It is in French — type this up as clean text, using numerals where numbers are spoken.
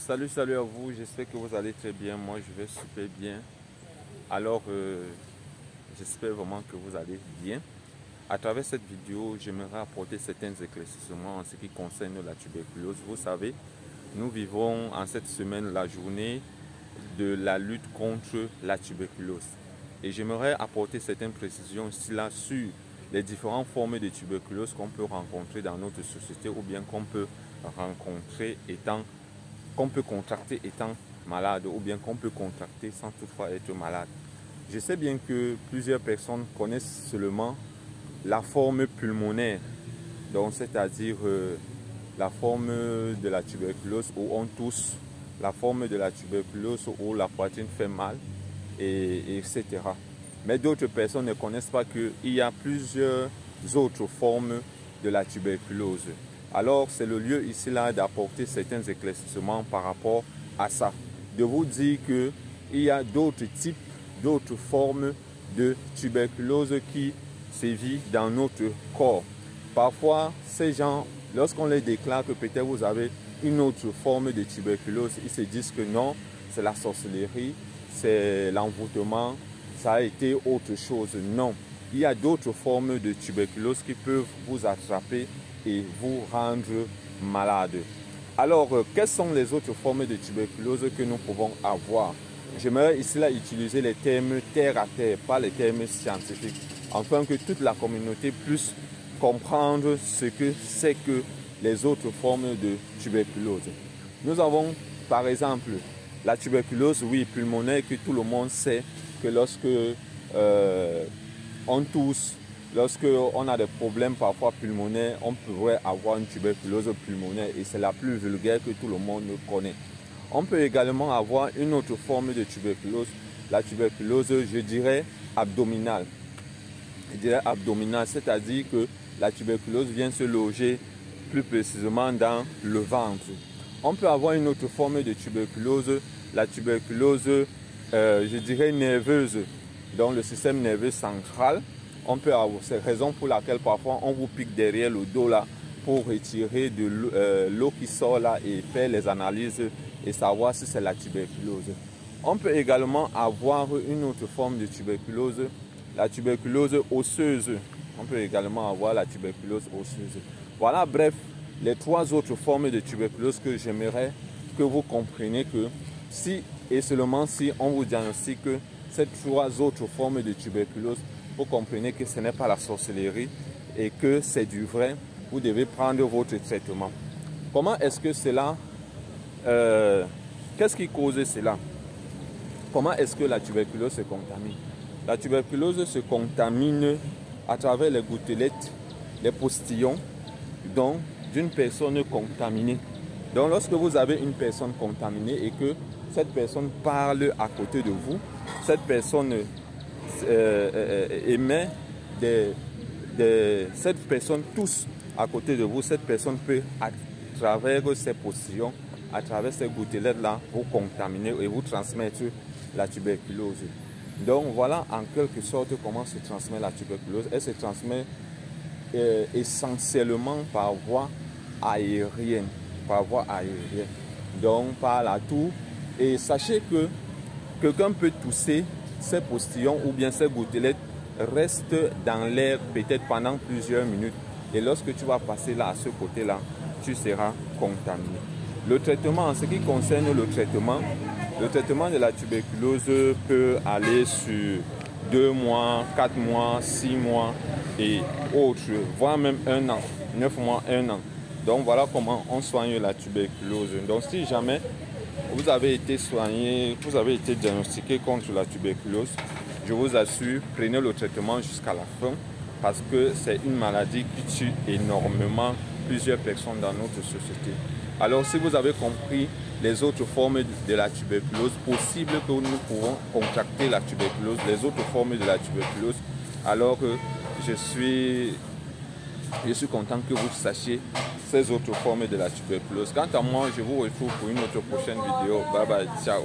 Salut à vous, j'espère que vous allez très bien, moi je vais super bien. Alors, j'espère vraiment que vous allez bien. À travers cette vidéo, j'aimerais apporter certains éclaircissements en ce qui concerne la tuberculose. Vous savez, nous vivons en cette semaine la journée de la lutte contre la tuberculose. Et j'aimerais apporter certaines précisions ici là sur les différentes formes de tuberculose qu'on peut rencontrer dans notre société ou bien qu'on peut contracter étant malade ou bien qu'on peut contracter sans toutefois être malade. Je sais bien que plusieurs personnes connaissent seulement la forme pulmonaire, donc c'est-à-dire la forme de la tuberculose où on tousse, la forme de la tuberculose où la poitrine fait mal, etc. Mais d'autres personnes ne connaissent pas qu'il y a plusieurs autres formes de la tuberculose. Alors, c'est le lieu ici là d'apporter certains éclaircissements par rapport à ça. De vous dire qu'il y a d'autres types, d'autres formes de tuberculose qui sévit dans notre corps. Parfois, ces gens, lorsqu'on les déclare que peut-être vous avez une autre forme de tuberculose, ils se disent que non, c'est la sorcellerie, c'est l'envoûtement, ça a été autre chose. Non, il y a d'autres formes de tuberculose qui peuvent vous attraper et vous rendre malade. Alors, quelles sont les autres formes de tuberculose que nous pouvons avoir? J'aimerais ici là utiliser les termes terre à terre, pas les termes scientifiques, afin que toute la communauté puisse comprendre ce que c'est que les autres formes de tuberculose. Nous avons par exemple la tuberculose, oui, pulmonaire, que tout le monde sait que lorsque on tousse, lorsqu'on a des problèmes parfois pulmonaires, on pourrait avoir une tuberculose pulmonaire et c'est la plus vulgaire que tout le monde connaît. On peut également avoir une autre forme de tuberculose, la tuberculose, je dirais, abdominale. Je dirais abdominale, c'est-à-dire que la tuberculose vient se loger plus précisément dans le ventre. On peut avoir une autre forme de tuberculose, la tuberculose, je dirais, nerveuse, dans le système nerveux central. On peut avoir, c'est la raison pour laquelle parfois on vous pique derrière le dos là pour retirer de l'eau qui sort là et faire les analyses et savoir si c'est la tuberculose. On peut également avoir une autre forme de tuberculose, la tuberculose osseuse. On peut également avoir la tuberculose osseuse. Voilà, bref, les trois autres formes de tuberculose que j'aimerais que vous compreniez que si et seulement si on vous diagnostique ces trois autres formes de tuberculose, vous comprenez que ce n'est pas la sorcellerie et que c'est du vrai. Vous devez prendre votre traitement. Comment est-ce que cela, qu'est-ce qui cause cela? Comment est-ce que la tuberculose se contamine? La tuberculose se contamine à travers les gouttelettes, les postillons, donc d'une personne contaminée. Donc lorsque vous avez une personne contaminée et que cette personne parle à côté de vous, cette personne émet cette personne tousse à côté de vous, cette personne peut à travers ces postillons, à travers ces gouttelettes là, vous contaminer et vous transmettre la tuberculose. Donc voilà en quelque sorte comment se transmet la tuberculose. Elle se transmet essentiellement par voie aérienne, donc par la toux. Et sachez que quelqu'un peut tousser, ces postillons ou bien ces gouttelettes restent dans l'air peut-être pendant plusieurs minutes. Et lorsque tu vas passer là à ce côté-là, tu seras contaminé. Le traitement, en ce qui concerne le traitement de la tuberculose peut aller sur 2 mois, 4 mois, 6 mois et autres, voire même 1 an, 9 mois, 1 an. Donc voilà comment on soigne la tuberculose. Donc si jamais vous avez été soigné, vous avez été diagnostiqué contre la tuberculose, je vous assure, prenez le traitement jusqu'à la fin parce que c'est une maladie qui tue énormément plusieurs personnes dans notre société. Alors si vous avez compris les autres formes de la tuberculose, possible que nous pouvons contracter la tuberculose, les autres formes de la tuberculose, alors je suis content que vous sachiez ces autres formes de la tuberculose. Quant à moi, je vous retrouve pour une autre prochaine vidéo. Bye bye, ciao.